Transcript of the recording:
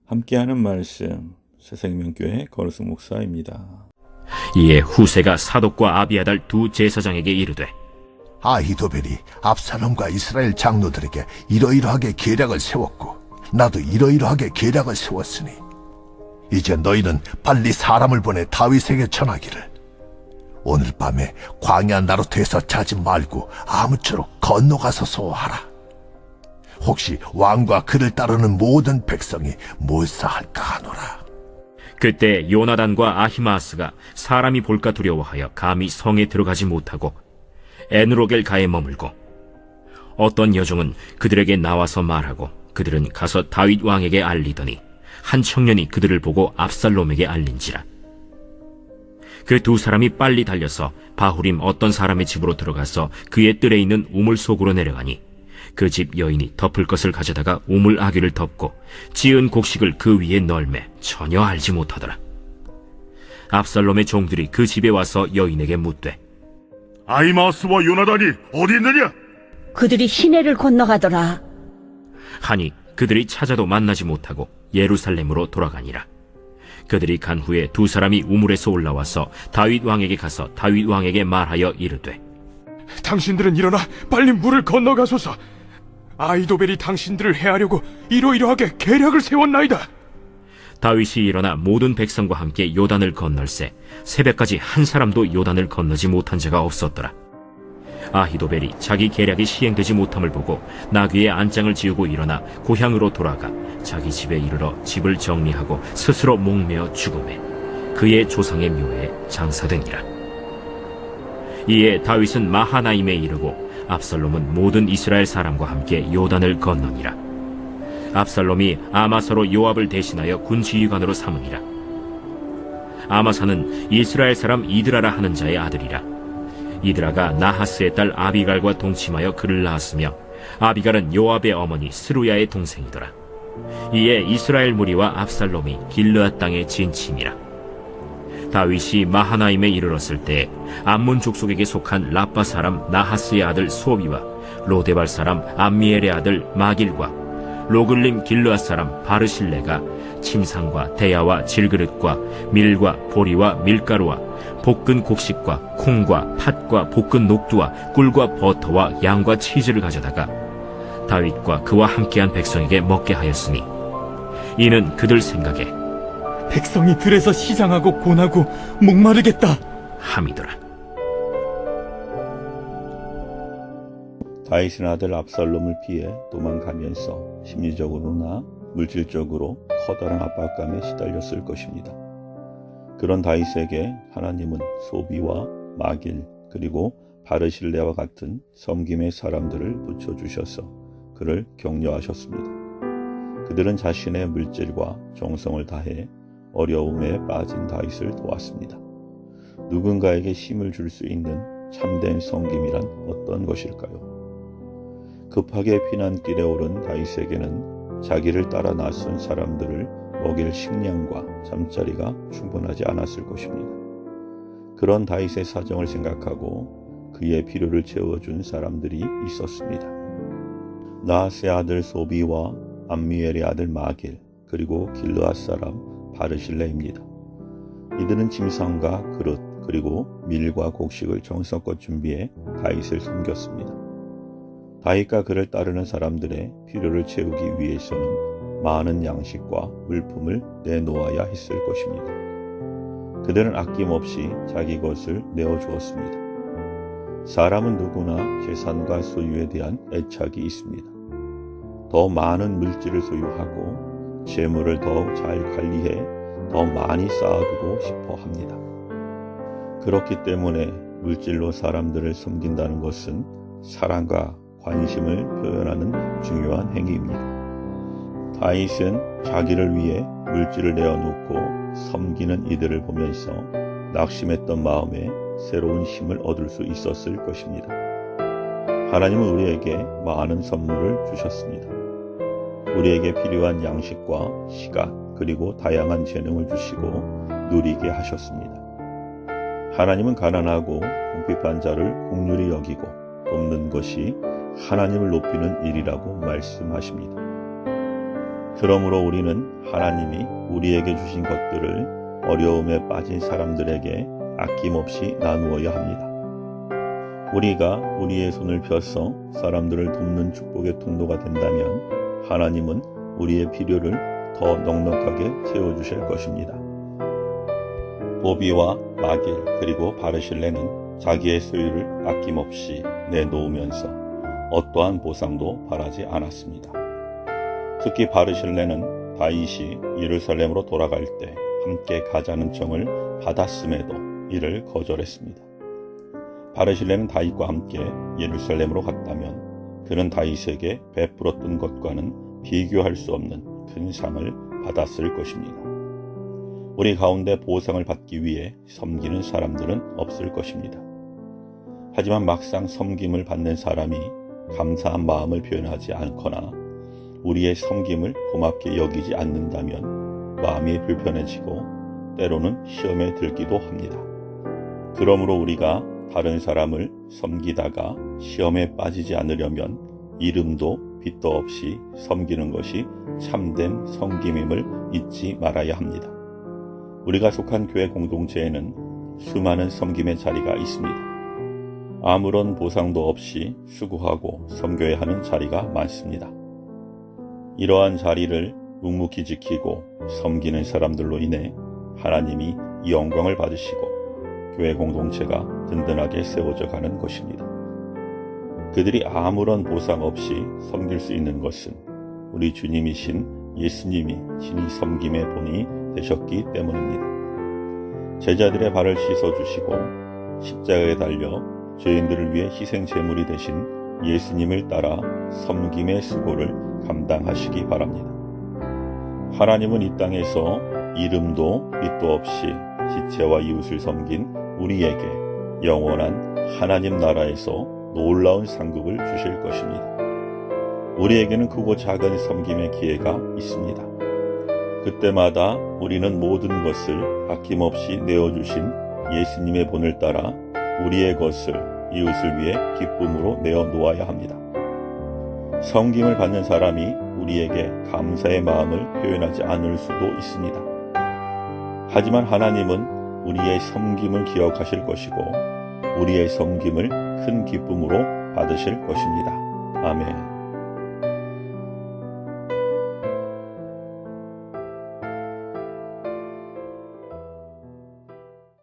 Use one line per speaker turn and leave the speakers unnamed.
함께하는 말씀 새생명교회 거르승 목사입니다.
이에 후세가 사독과 아비아달 두 제사장에게 이르되,
아히도벨이 압살롬과 이스라엘 장로들에게 이러이러하게 계략을 세웠고 나도 이러이러하게 계략을 세웠으니 이제 너희는 빨리 사람을 보내 다윗에게 전하기를 오늘 밤에 광야 나루트에서 자지 말고 아무쪼록 건너가서 소하라. 혹시 왕과 그를 따르는 모든 백성이 몰사할까 하노라.
그때 요나단과 아히마아스가 사람이 볼까 두려워하여 감히 성에 들어가지 못하고 에누로겔 가에 머물고, 어떤 여종은 그들에게 나와서 말하고 그들은 가서 다윗 왕에게 알리더니 한 청년이 그들을 보고 압살롬에게 알린지라. 그 두 사람이 빨리 달려서 바후림 어떤 사람의 집으로 들어가서 그의 뜰에 있는 우물 속으로 내려가니 그 집 여인이 덮을 것을 가져다가 우물 아귀를 덮고 지은 곡식을 그 위에 널매 전혀 알지 못하더라. 압살롬의 종들이 그 집에 와서 여인에게 묻되,
아히마아스와 요나단이 어디 있느냐?
그들이 시내를 건너가더라.
하니 그들이 찾아도 만나지 못하고 예루살렘으로 돌아가니라. 그들이 간 후에 두 사람이 우물에서 올라와서 다윗 왕에게 가서 다윗 왕에게 말하여 이르되,
당신들은 일어나 빨리 물을 건너가소서. 아히도벨이 당신들을 해하려고 이러이러하게 계략을 세웠나이다.
다윗이 일어나 모든 백성과 함께 요단을 건널세 새벽까지 한 사람도 요단을 건너지 못한 자가 없었더라. 아히도벨이 자기 계략이 시행되지 못함을 보고 나귀의 안장을 지우고 일어나 고향으로 돌아가 자기 집에 이르러 집을 정리하고 스스로 목매어 죽음에 그의 조상의 묘에 장사되니라. 이에 다윗은 마하나임에 이르고 압살롬은 모든 이스라엘 사람과 함께 요단을 건너니라. 압살롬이 아마사로 요압을 대신하여 군지휘관으로 삼으니라. 아마사는 이스라엘 사람 이드라라 하는 자의 아들이라. 이드라가 나하스의 딸 아비갈과 동침하여 그를 낳았으며 아비갈은 요압의 어머니 스루야의 동생이더라. 이에 이스라엘 무리와 압살롬이 길르앗 땅에 진침이라. 다윗이 마하나임에 이르렀을 때 암몬 족속에게 속한 라빠 사람 나하스의 아들 소비와 로데발 사람 암미엘의 아들 마길과 로글림 길르앗 사람 바르실레가 침상과 대야와 질그릇과 밀과 보리와 밀가루와 볶은 곡식과 콩과 팥과 볶은 녹두와 꿀과 버터와 양과 치즈를 가져다가 다윗과 그와 함께한 백성에게 먹게 하였으니 이는 그들 생각에
백성이 들에서 시장하고 고나고 목마르겠다
함이더라.
다윗은 아들 압살롬을 피해 도망가면서 심리적으로나 물질적으로 커다란 압박감에 시달렸을 것입니다. 그런 다윗에게 하나님은 소비와 마길 그리고 바르실레와 같은 섬김의 사람들을 붙여주셔서 그를 격려하셨습니다. 그들은 자신의 물질과 정성을 다해 어려움에 빠진 다윗을 도왔습니다. 누군가에게 힘을 줄 수 있는 참된 섬김이란 어떤 것일까요? 급하게 피난길에 오른 다윗에게는 자기를 따라 나선 사람들을 먹일 식량과 잠자리가 충분하지 않았을 것입니다. 그런 다윗의 사정을 생각하고 그의 필요를 채워준 사람들이 있었습니다. 나하스의 아들 소비와 암미엘의 아들 마길 그리고 길르앗 사람 바르실레입니다. 이들은 짐승과 그릇 그리고 밀과 곡식을 정성껏 준비해 다윗을 섬겼습니다. 다윗과 그를 따르는 사람들의 필요를 채우기 위해서는 많은 양식과 물품을 내놓아야 했을 것입니다. 그들은 아낌없이 자기 것을 내어주었습니다. 사람은 누구나 재산과 소유에 대한 애착이 있습니다. 더 많은 물질을 소유하고 재물을 더 잘 관리해 더 많이 쌓아두고 싶어 합니다. 그렇기 때문에 물질로 사람들을 섬긴다는 것은 사랑과 관심을 표현하는 중요한 행위입니다. 다윗은 자기를 위해 물질을 내어놓고 섬기는 이들을 보면서 낙심했던 마음에 새로운 힘을 얻을 수 있었을 것입니다. 하나님은 우리에게 많은 선물을 주셨습니다. 우리에게 필요한 양식과 시간 그리고 다양한 재능을 주시고 누리게 하셨습니다. 하나님은 가난하고 궁핍한 자를 긍휼히 여기고 돕는 것이 하나님을 높이는 일이라고 말씀하십니다. 그러므로 우리는 하나님이 우리에게 주신 것들을 어려움에 빠진 사람들에게 아낌없이 나누어야 합니다. 우리가 우리의 손을 펴서 사람들을 돕는 축복의 통로가 된다면 하나님은 우리의 필요를 더 넉넉하게 채워주실 것입니다. 보비와 마길 그리고 바르실레는 자기의 소유를 아낌없이 내놓으면서 어떠한 보상도 바라지 않았습니다. 특히 바르실레는 다윗이 예루살렘으로 돌아갈 때 함께 가자는 청을 받았음에도 이를 거절했습니다. 바르실레는 다윗과 함께 예루살렘으로 갔다면 그는 다윗에게 베풀었던 것과는 비교할 수 없는 큰 상을 받았을 것입니다. 우리 가운데 보상을 받기 위해 섬기는 사람들은 없을 것입니다. 하지만 막상 섬김을 받는 사람이 감사한 마음을 표현하지 않거나 우리의 섬김을 고맙게 여기지 않는다면 마음이 불편해지고 때로는 시험에 들기도 합니다. 그러므로 우리가 다른 사람을 섬기다가 시험에 빠지지 않으려면 이름도 빛도 없이 섬기는 것이 참된 섬김임을 잊지 말아야 합니다. 우리가 속한 교회 공동체에는 수많은 섬김의 자리가 있습니다. 아무런 보상도 없이 수고하고 섬겨야 하는 자리가 많습니다. 이러한 자리를 묵묵히 지키고 섬기는 사람들로 인해 하나님이 영광을 받으시고 교회 공동체가 든든하게 세워져 가는 것입니다. 그들이 아무런 보상 없이 섬길 수 있는 것은 우리 주님이신 예수님이 친히 섬김의 본이 되셨기 때문입니다. 제자들의 발을 씻어주시고 십자가에 달려 죄인들을 위해 희생 제물이 되신 예수님을 따라 섬김의 수고를 감당하시기 바랍니다. 하나님은 이 땅에서 이름도 빛도 없이 지체와 이웃을 섬긴 우리에게 영원한 하나님 나라에서 놀라운 상급을 주실 것입니다. 우리에게는 크고 작은 섬김의 기회가 있습니다. 그때마다 우리는 모든 것을 아낌없이 내어주신 예수님의 본을 따라 우리의 것을 이웃을 위해 기쁨으로 내어놓아야 합니다. 섬김을 받는 사람이 우리에게 감사의 마음을 표현하지 않을 수도 있습니다. 하지만 하나님은 우리의 섬김을 기억하실 것이고 우리의 섬김을 큰 기쁨으로 받으실 것입니다. 아멘.